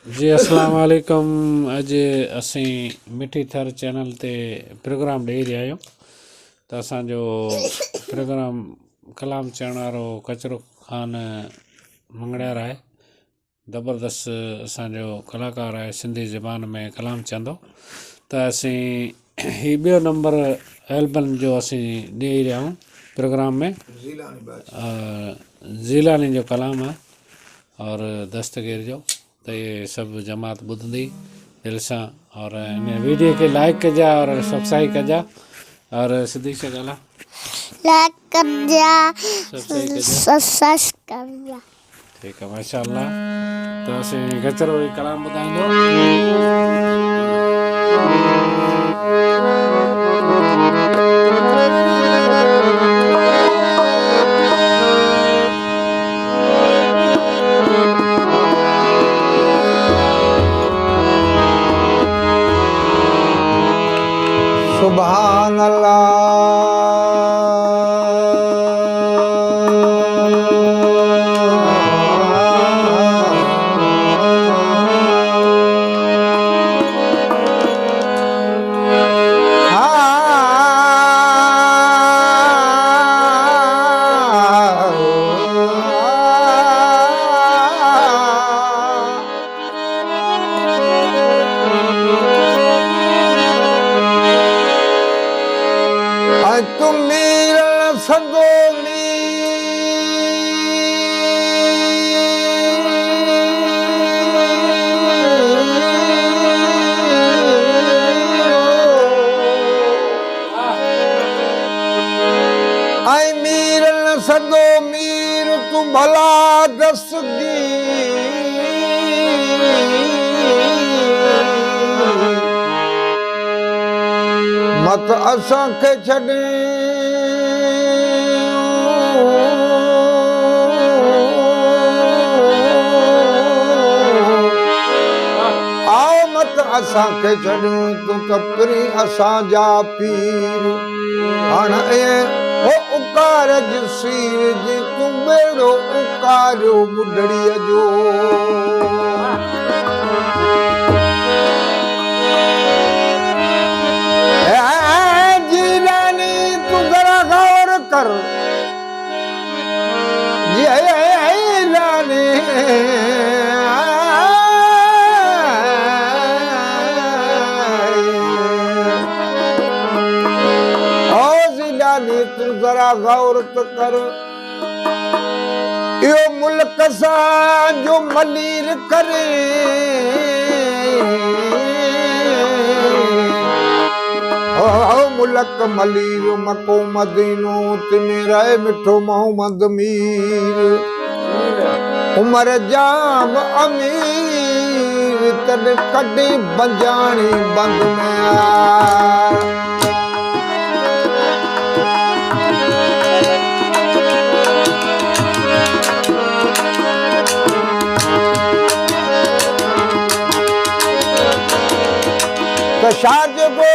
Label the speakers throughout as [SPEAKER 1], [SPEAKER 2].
[SPEAKER 1] जी अस्सलाम वालेकुम। अज असी मिठी थर चैनल ते प्रोग्राम ॾेई रहिया आहियूं। त असांजो प्रोग्राम कलाम चवण वारो कचरो ख़ान मंगड़ियार आहे। ज़बरदस्त असांजो कलाकार आहे, सिंधी ज़बान में कलाम चवंदो। त असीं ही ॿियो नंबर एल्बम जो असीं ॾेई रहिया आहियूं प्रोग्राम में। ज़ीलानी जो कलाम आहे और दस्तगीर जो। त ये सब जमात ॿुधंदी दिलि सां और इन वीडियो खे लाइक कजा और सब्सक्राइब कजा और सिधी से ॻाल्हि
[SPEAKER 2] लाइक कजा
[SPEAKER 1] सब्सक्राइब कजा।
[SPEAKER 2] कजा
[SPEAKER 1] ठीकु आहे, माशाअल्लाह। त असीं गचरो ई कलाम ॿुधाईंदो।
[SPEAKER 3] सुभान तुम मीर सदो आई मीर सदो मीर तू भला दसगी मत असां के छॾे आओ मत असां के छॾे तू तपरी असां जा पीर हाण हो उकार जसीर जी तू बेड़ो उकारियो बुढड़ीअ जो कर जीलानी ओ जीलानी तू जरा गौर तो कर यो मुल्क सां जो मलीर करे मुल्क मलीर मको मदीनो तेरा मिठो मोहम्मद मीर उमर जाम अमीर तद कॾी बंजाणी बंद में शाज को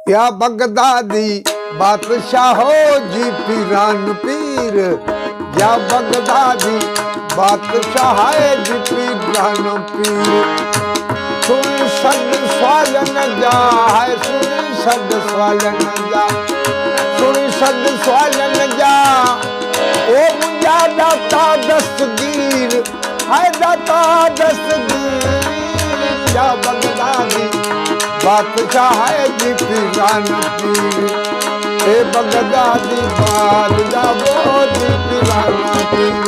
[SPEAKER 3] या बगदादी बादशाहो जी पीरान पीर या बगदादी बादशाह जी पीरान पीर सुन सद सवाल न जा है सुन सद सवाल न जा सुन सद सवाल न जा ओ मुंजा दाता दस्तगीर है दाता दस्तगीर या बगदादी बादशाह जी पीरान पीर ए बगदादी बादशाह जी पीरान पीर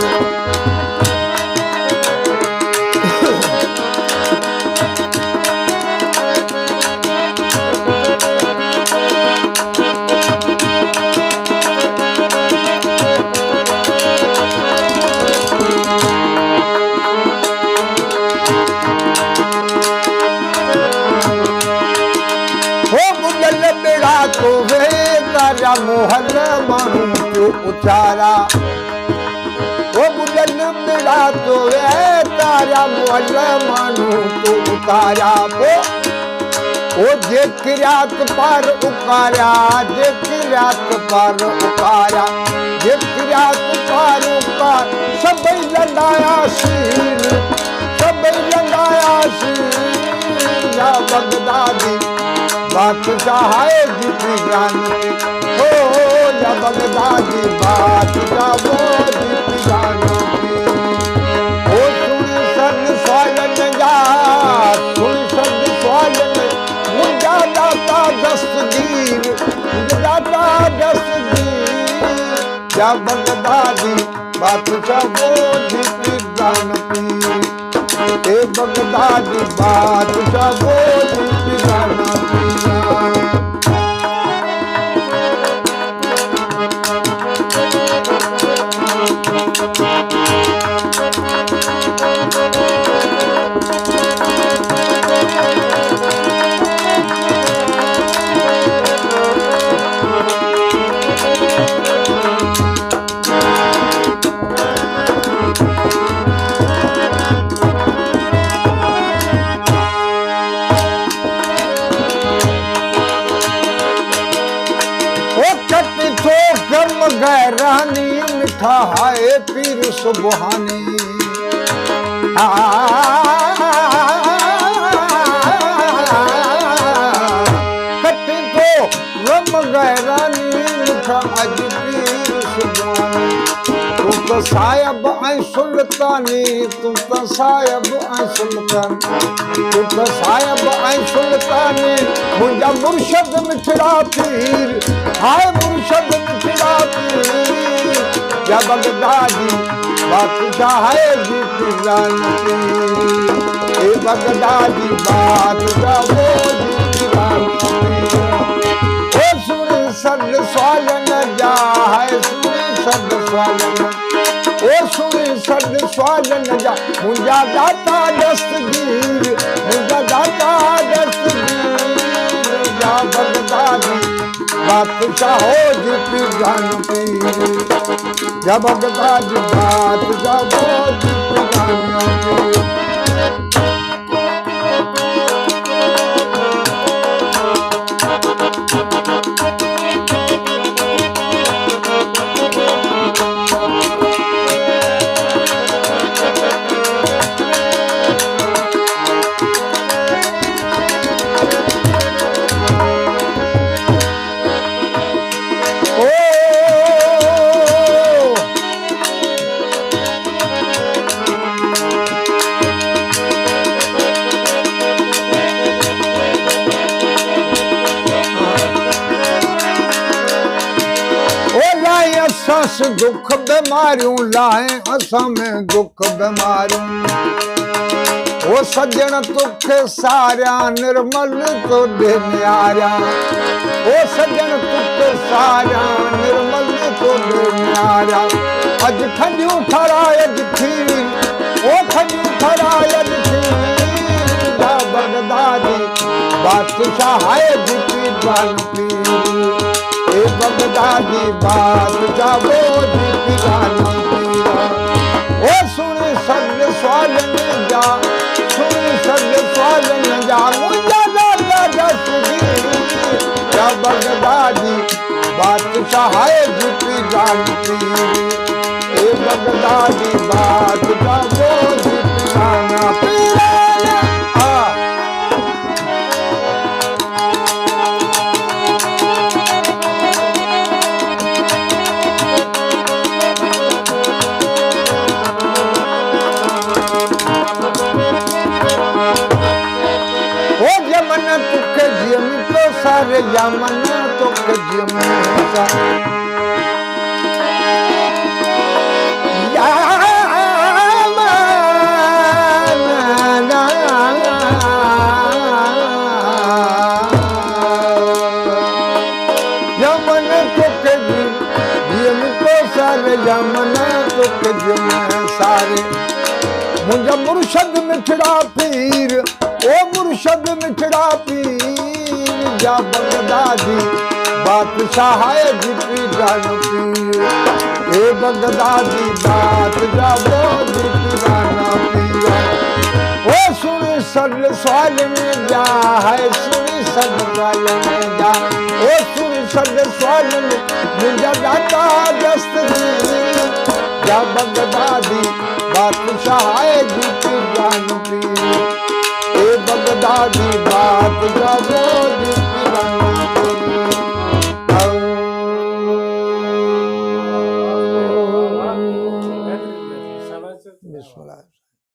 [SPEAKER 3] तो वे तारा मोहल मानू तो उचारा वो बुलंद मिला तो वे तारा मोहल मानू तो उतारा वो जे किरात पर उकारा जे किरात पर उकारा जे किरात पर उकार सब लड़ाया सी है जीती जानती हो या बगदादी बात जाओ जीती जानती ओ सुनी सद स्वालन जा सुनी सद स्वालन मुझा दाता दस्तगीर मुझा दाता दस्तगीर या बगदादी बात जाओ जीती जानती ए बगदादी बात जाओ जीती जानती गैरानी मिठा है पीर सुबहानी कटी तो रम गैरानी मिठा अज पीर सुबहानी तू तो साहिब ऐं सुल्तानी तू तो साहिब ऐं सुल्तानी तू तो साहिब ऐं सुल्तानी मुंहिंजा मुर्शद मिठड़ा पीर हाय मुर्शद मिठड़ा पीर या बगदादी बादशाह है जीती जानती ए बगदादी बादशाह वो जीती जानती ओ सुनी सद स्वालन जा है सुनी सद स्वालन ओ सुनी सद स्वालन जा मुंहिंजा दाता दस्तगीर मुंहिंजा दाता दस्तगीर या बगदादी बादशाह हो जीती जानती या बगदादी बादशाह हो जीती जानती अस दुख बीमारियों लाए असा में दुख बीमारियों ओ सज्जन तुखे सारिया निर्मल तो दे न्यारा ओ सज्जन तुखे सारिया निर्मल तो दे न्यारा अज खंडियूं ठरायज थी ओ खंडियूं ठरायज थी या बगदादी बादशाह है जीती जानती ए बगदादी बादशाह वो जीती जानती ओ सुनी सद स्वालन जा सुनी सद स्वालन जा मुझा दाता दस्तगीर या बगदादी बादशाह है जीती जानती ए बगदादी बादशाह वो जीती जानती सारे यमन तो कजम यमन तो कजम तो सारे यमन तो कजम सारे मुझा मुर्शद मिठड़ा पीर ओ मुर्शद मिठड़ा पीर या बगदादी बादशाह है जीती जानती ए बगदादी बादशाह वो जीती जानती ओ सुनी सद स्वालन जा है सुनी सद स्वालन जा ओ सुनी सद स्वालन मुझा दाता दस्तगीर या बगदादी बादशाह है जीती जानती ए बगदादी बादशाह वो जीती जानती बिस्मिल्लाह।